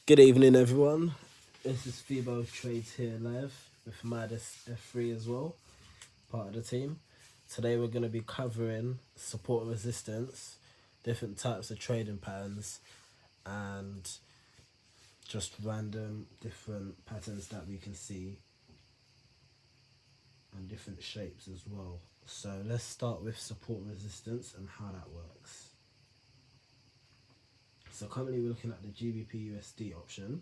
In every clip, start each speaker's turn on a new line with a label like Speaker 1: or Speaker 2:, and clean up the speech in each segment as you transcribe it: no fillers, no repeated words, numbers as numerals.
Speaker 1: Good evening, everyone. This is F3Trades here live with Midas F3 as well, part of the team. Today we're going to be covering support and resistance, different types of trading patterns, and just random different patterns that we can see and different shapes as well. So let's start with support and resistance and how that works. So currently we're looking at the GBP USD option,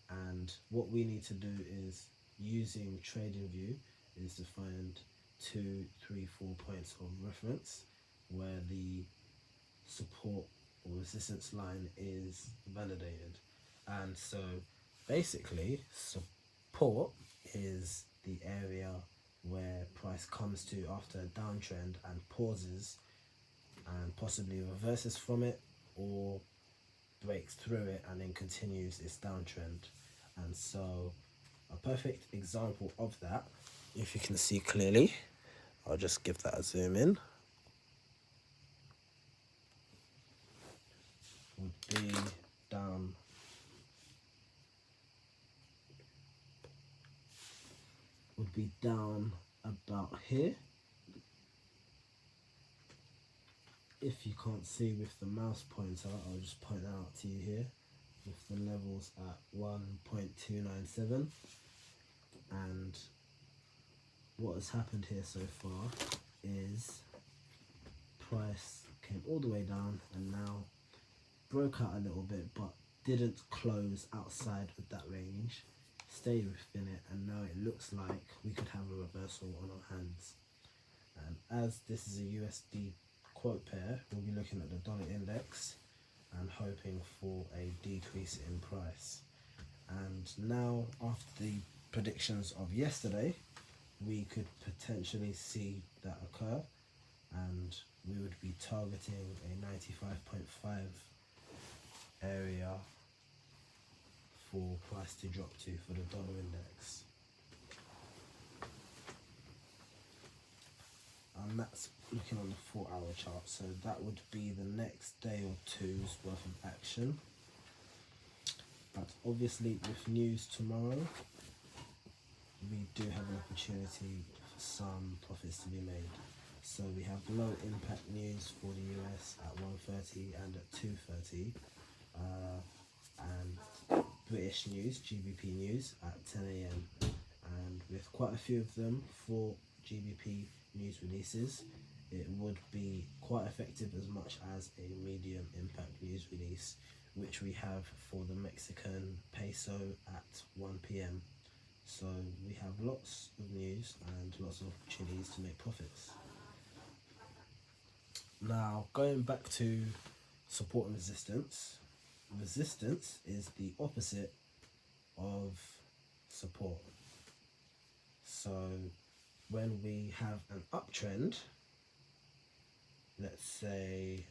Speaker 1: and what we need to do is, using TradingView, is to find 2, 3, 4 points of reference where the support or resistance line is validated. And so basically support is the area where price comes to after a downtrend and pauses and possibly reverses from it, or breaks through it and then continues its downtrend. And so a perfect example of that, if you can see clearly, I'll just give that a zoom in, would be down about here. If you can't see with the mouse pointer, I'll just point out to you here with the levels at 1.297, and what has happened here so far is price came all the way down and now broke out a little bit but didn't close outside of that range, stayed within it, and now it looks like we could have a reversal on our hands. And as this is a USD quote pair, we'll be looking at the dollar index and hoping for a decrease in price. And now, after the predictions of yesterday, we could potentially see that occur, and we would be targeting a 95.5 area for price to drop to for the dollar index. And that's looking on the 4-hour chart, so that would be the next day or two's worth of action. But obviously with news tomorrow, we do have an opportunity for some profits to be made. So we have low impact news for the US at 1:30 and at 2:30, and British news, GBP news, at 10 AM. And with quite a few of them for GBP news releases, it would be quite effective as much as a medium impact news release, which we have for the Mexican peso at 1 PM. So we have lots of news and lots of opportunities to make profits. Now, going back to support and resistance, resistance is the opposite of support. So when we have an uptrend, let's say,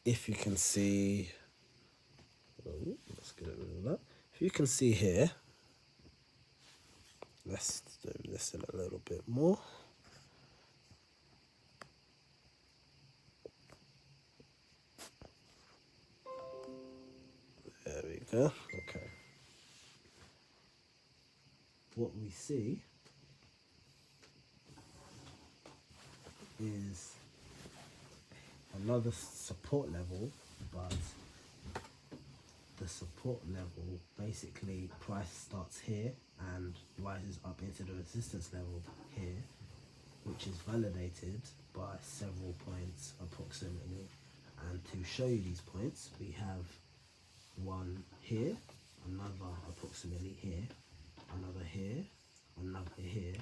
Speaker 1: if you can see, let's get rid of that. If you can see here, let's zoom this in a little bit more. There we go. Okay. What we see is another support level, but the support level, basically price starts here and rises up into the resistance level here, which is validated by several points approximately. And to show you these points, we have one here, another approximately here, another here, another here,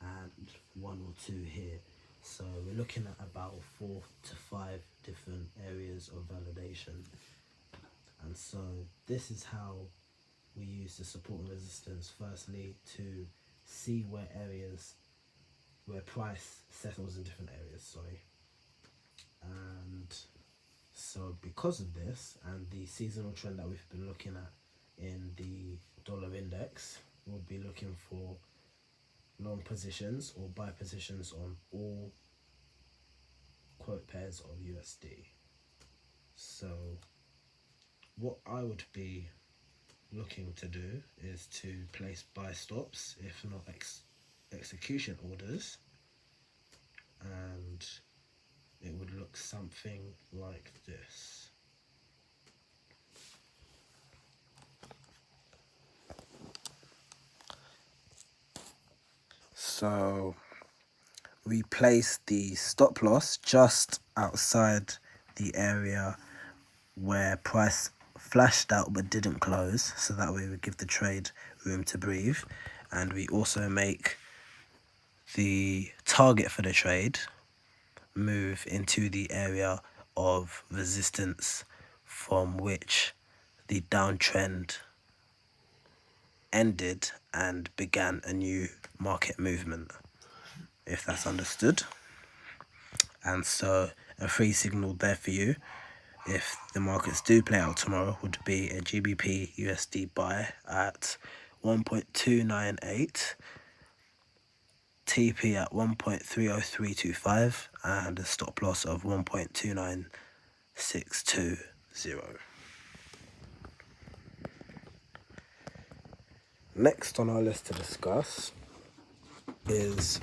Speaker 1: and 1 or 2 here. So we're looking at about 4 to 5 different areas of validation. And so this is how we use the support and resistance, firstly to see where price settles in different areas, and so because of this and the seasonal trend that we've been looking at in the dollar index, we'll be looking for long positions or buy positions on all quote pairs of USD. So what I would be looking to do is to place buy stops, if not execution orders, and it would look something like this. So we place the stop loss just outside the area where price flashed out but didn't close, so that way we give the trade room to breathe. And we also make the target for the trade move into the area of resistance from which the downtrend ended and began a new market movement, if that's understood. And so a free signal there for you, if the markets do play out tomorrow, would be a GBP USD buy at 1.298, TP at 1.30325, and a stop loss of 1.29620. Next on our list to discuss is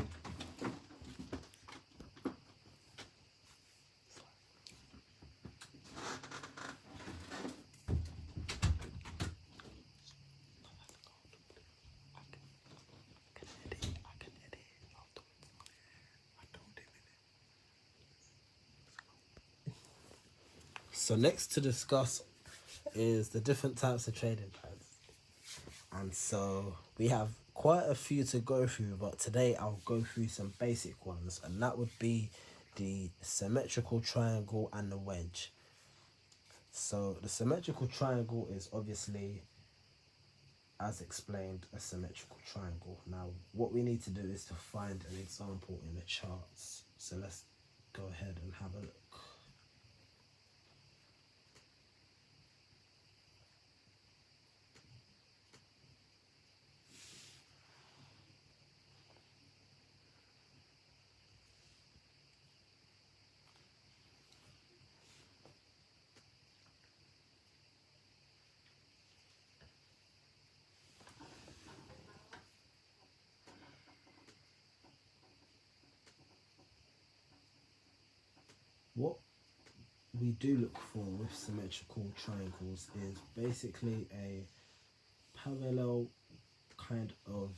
Speaker 1: next to discuss is the different types of trading plans. And so we have quite a few to go through, but today I'll go through some basic ones, and that would be the symmetrical triangle and the wedge. So the symmetrical triangle is obviously, as explained, a symmetrical triangle. Now what we need to do is to find an example in the charts. So let's go ahead and have a look. What we do look for with symmetrical triangles is basically a parallel kind of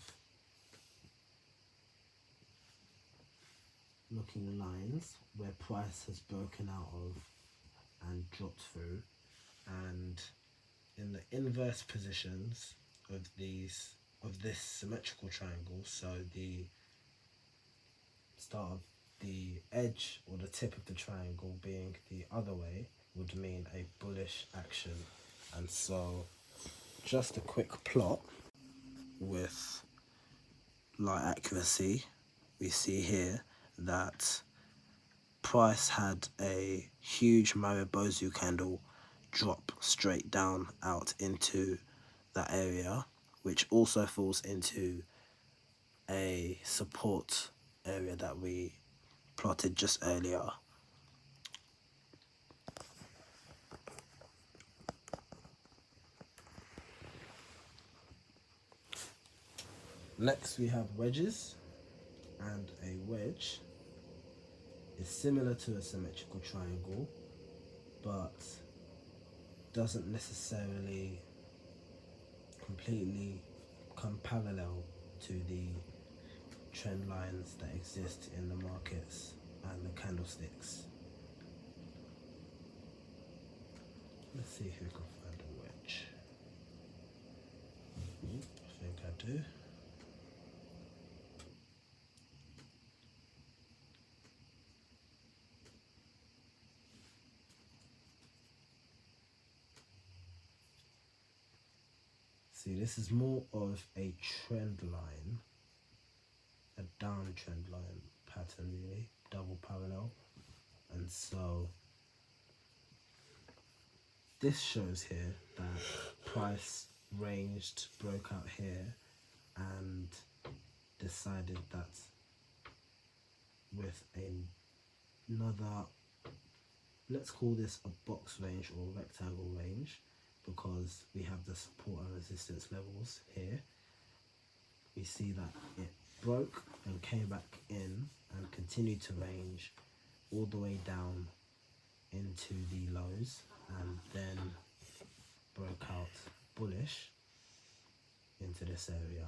Speaker 1: looking lines where price has broken out of and dropped through, and in the inverse positions of this symmetrical triangle, so the start of the edge or the tip of the triangle being the other way, would mean a bullish action. And so just a quick plot with light accuracy, we see here that price had a huge Maribozu candle drop straight down out into that area, which also falls into a support area that we plotted just earlier. Next we have wedges, and a wedge is similar to a symmetrical triangle but doesn't necessarily completely come parallel to the trend lines that exist in the markets and the candlesticks. Let's see if we can find a wedge. I think I do. See, this is more of a trend line, a downtrend line pattern really, double parallel. And so this shows here that price ranged, broke out here, and decided that with another, let's call this a box range or rectangle range, because we have the support and resistance levels here. We see that it broke and came back in and continued to range all the way down into the lows, and then broke out bullish into this area.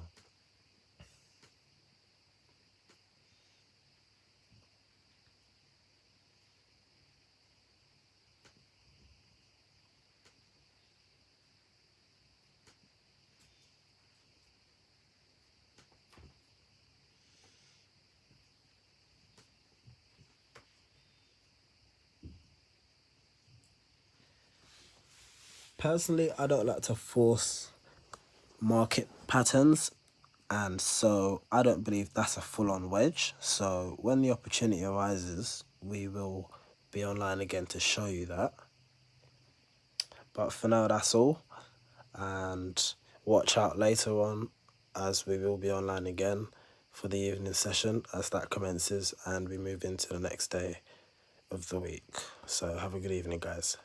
Speaker 1: Personally, I don't like to force market patterns, and so I don't believe that's a full-on wedge. So when the opportunity arises, we will be online again to show you that. But for now, that's all, and watch out later on as we will be online again for the evening session as that commences and we move into the next day of the week. So have a good evening, guys.